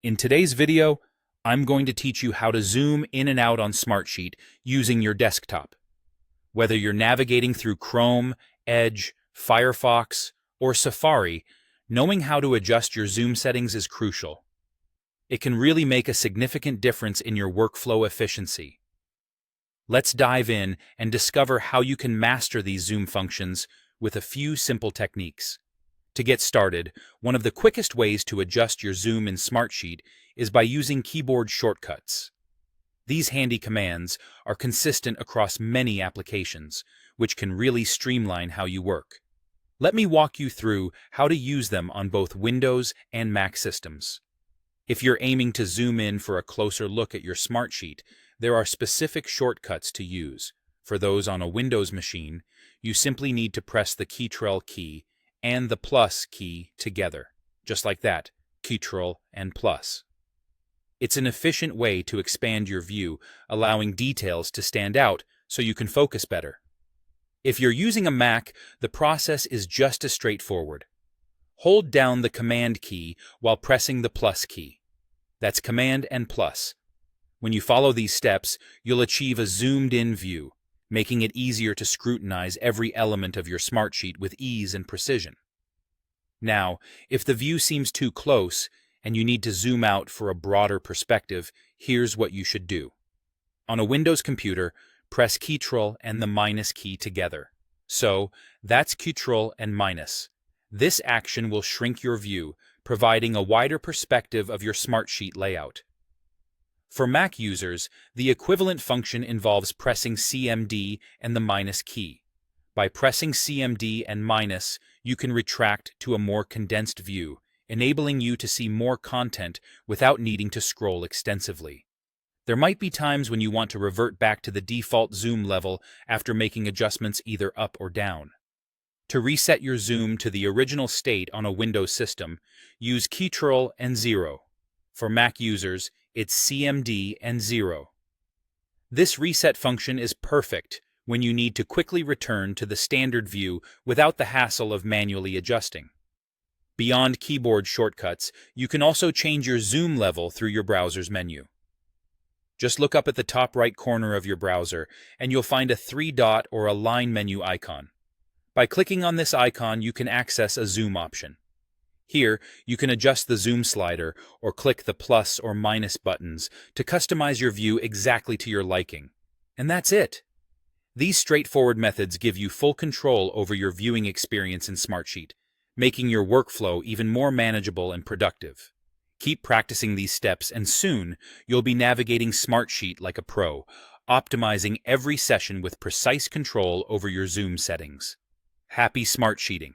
In today's video, I'm going to teach you how to zoom in and out on Smartsheet using your desktop. Whether you're navigating through Chrome, Edge, Firefox, or Safari, knowing how to adjust your zoom settings is crucial. It can really make a significant difference in your workflow efficiency. Let's dive in and discover how you can master these zoom functions with a few simple techniques. To get started, one of the quickest ways to adjust your zoom in Smartsheet is by using keyboard shortcuts. These handy commands are consistent across many applications, which can really streamline how you work. Let me walk you through how to use them on both Windows and Mac systems. If you're aiming to zoom in for a closer look at your Smartsheet, there are specific shortcuts to use. For those on a Windows machine, you simply need to press the Ctrl key and the plus key together, just like that, Ctrl and plus. It's an efficient way to expand your view, allowing details to stand out so you can focus better. If you're using a Mac, the process is just as straightforward. Hold down the Command key while pressing the plus key. That's Command and plus. When you follow these steps, you'll achieve a zoomed-in view, making it easier to scrutinize every element of your Smartsheet with ease and precision. Now, if the view seems too close and you need to zoom out for a broader perspective, here's what you should do. On a Windows computer, press Ctrl and the minus key together. So, that's Ctrl and minus. This action will shrink your view, providing a wider perspective of your Smartsheet layout. For Mac users, the equivalent function involves pressing CMD and the minus key. By pressing CMD and minus, you can retract to a more condensed view, enabling you to see more content without needing to scroll extensively. There might be times when you want to revert back to the default zoom level after making adjustments either up or down. To reset your zoom to the original state on a Windows system, use Ctrl and 0. For Mac users, it's CMD and 0. This reset function is perfect when you need to quickly return to the standard view without the hassle of manually adjusting. Beyond keyboard shortcuts, you can also change your zoom level through your browser's menu. Just look up at the top right corner of your browser, and you'll find a three-dot or a line menu icon. By clicking on this icon, you can access a zoom option. Here, you can adjust the zoom slider or click the plus or minus buttons to customize your view exactly to your liking. And that's it. These straightforward methods give you full control over your viewing experience in Smartsheet, making your workflow even more manageable and productive. Keep practicing these steps, and soon you'll be navigating Smartsheet like a pro, optimizing every session with precise control over your zoom settings. Happy Smartsheeting!